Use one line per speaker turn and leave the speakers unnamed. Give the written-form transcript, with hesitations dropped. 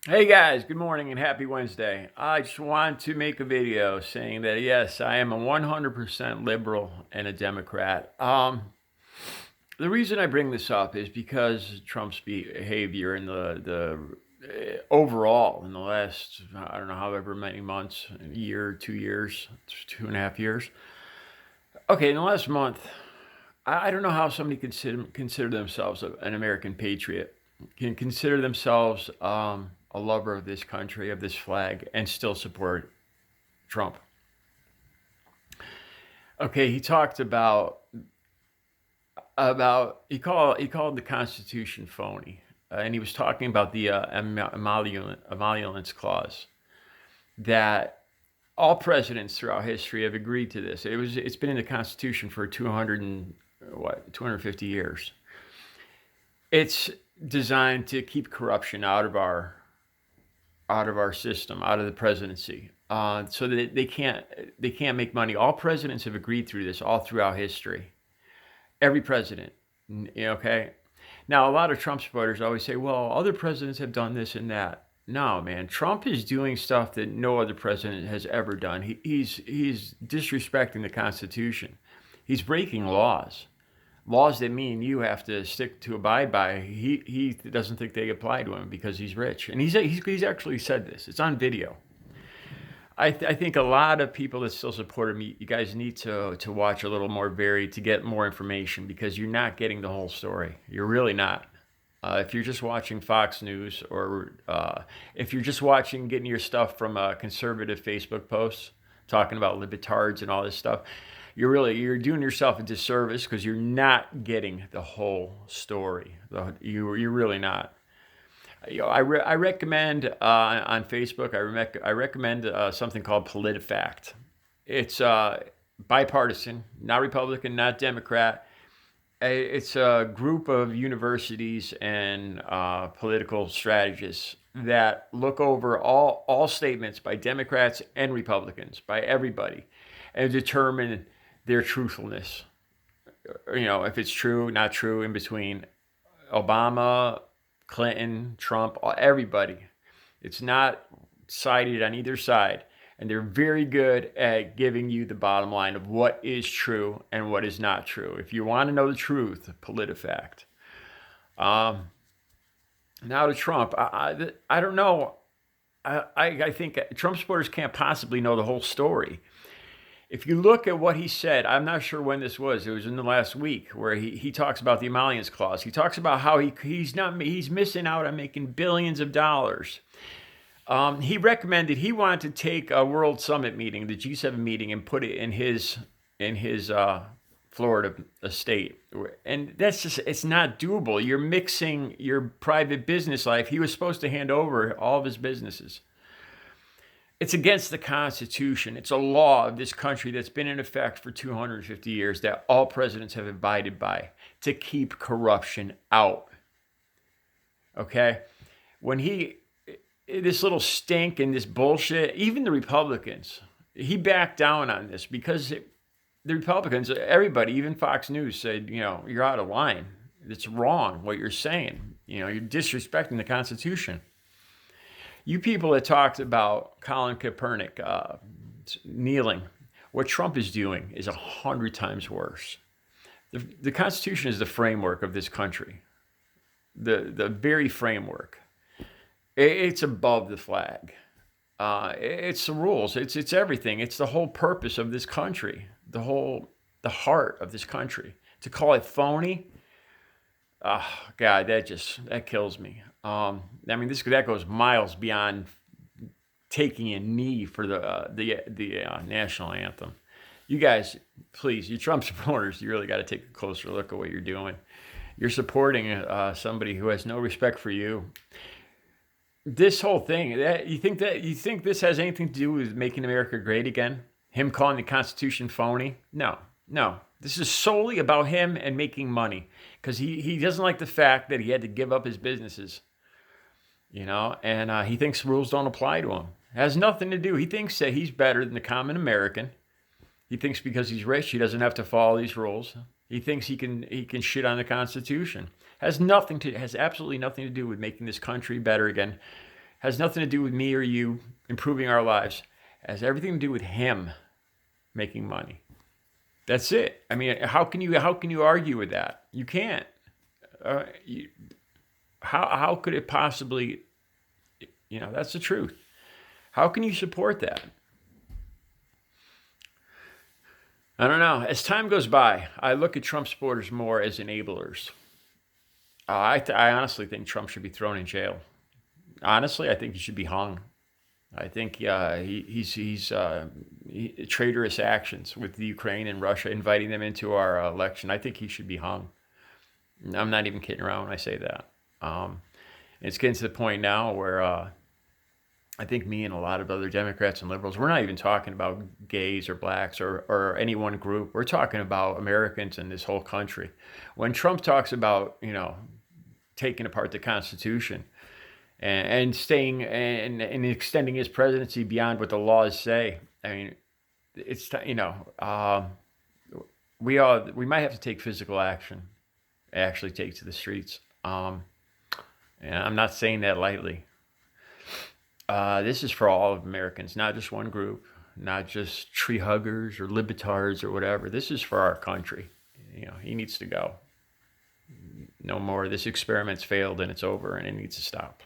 Hey guys, good morning and happy Wednesday. I just want to make a video saying that yes, I am a 100% liberal and a Democrat. The reason I bring this up is because Trump's behavior in the overall in the last, I don't know, however many months, a year, 2 years, 2.5 years. Okay, in the last month, I don't know how somebody consider themselves an American patriot, can consider themselves a lover of this country, of this flag, and still support Trump. Okay, he talked about he called the Constitution phony, and he was talking about the emoluments clause that all presidents throughout history have agreed to this. It's been in the Constitution for 250 years. It's designed to keep corruption out of our system, out of the presidency, so that they can't make money. All presidents have agreed through this all throughout history. Every president, okay. Now, a lot of Trump supporters always say, "Well, other presidents have done this and that." No, man, Trump is doing stuff that no other president has ever done. He's disrespecting the Constitution. He's breaking laws that mean you have to stick to abide by. He doesn't think they apply to him because he's rich, and he's actually said this. It's on video. I think a lot of people that still support him, you guys need to watch a little more varied to get more information because you're not getting the whole story. You're really not. If you're just watching Fox News or if you're just getting your stuff from conservative Facebook posts talking about libertards and all this stuff, you're doing yourself a disservice because you're not getting the whole story. You're really not. I recommend on Facebook. I recommend something called PolitiFact. It's bipartisan, not Republican, not Democrat. It's a group of universities and political strategists that look over all statements by Democrats and Republicans, by everybody, and determine their truthfulness. If it's true, not true, in between Obama, Clinton, Trump, everybody. It's not sided on either side. And they're very good at giving you the bottom line of what is true and what is not true. If you want to know the truth, PolitiFact. Now to Trump. I don't know. I think Trump supporters can't possibly know the whole story. If you look at what he said, I'm not sure when this was. It was in the last week where he talks about the emoluments clause. He talks about how he's missing out on making billions of dollars. He wanted to take a World Summit meeting, the G7 meeting, and put it in his Florida estate, and it's not doable. You're mixing your private business life. He was supposed to hand over all of his businesses. It's against the Constitution. It's a law of this country that's been in effect for 250 years that all presidents have abided by to keep corruption out. Okay? This little stink and this bullshit, even the Republicans, he backed down on this because the Republicans, everybody, even Fox News said, you're out of line. It's wrong what you're saying. You're disrespecting the Constitution. You people that talked about Colin Kaepernick kneeling, what Trump is doing is 100 times worse. The Constitution is the framework of this country, the very framework. It's above the flag. It's the rules. It's everything. It's the whole purpose of this country, the heart of this country. To call it phony, oh God, that kills me. That goes miles beyond taking a knee for the national anthem. You guys, please, you Trump supporters, you really got to take a closer look at what you're doing. You're supporting somebody who has no respect for you. This whole thing, you think this has anything to do with making America great again? Him calling the Constitution phony? No. This is solely about him and making money because he doesn't like the fact that he had to give up his businesses, and he thinks rules don't apply to him. It has nothing to do. He thinks that he's better than the common American. He thinks because he's rich, he doesn't have to follow these rules. He thinks he can shit on the Constitution. Has absolutely nothing to do with making this country better again. Has nothing to do with me or you improving our lives. It has everything to do with him making money. That's it. I mean, how can you argue with that? You can't. Uh, you, how could it possibly? That's the truth. How can you support that? I don't know. As time goes by, I look at Trump supporters more as enablers. I honestly think Trump should be thrown in jail. Honestly, I think he should be hung. I think traitorous actions with the Ukraine and Russia, inviting them into our election. I think he should be hung. I'm not even kidding around when I say that. It's getting to the point now where I think me and a lot of other Democrats and liberals, we're not even talking about gays or blacks or any one group. We're talking about Americans in this whole country. When Trump talks about, taking apart the Constitution and staying and extending his presidency beyond what the laws say, I mean, it's, we might have to take physical action, actually take to the streets. And I'm not saying that lightly. This is for all of Americans, not just one group, not just tree huggers or libertards or whatever. This is for our country. He needs to go. No more. This experiment's failed and it's over and it needs to stop.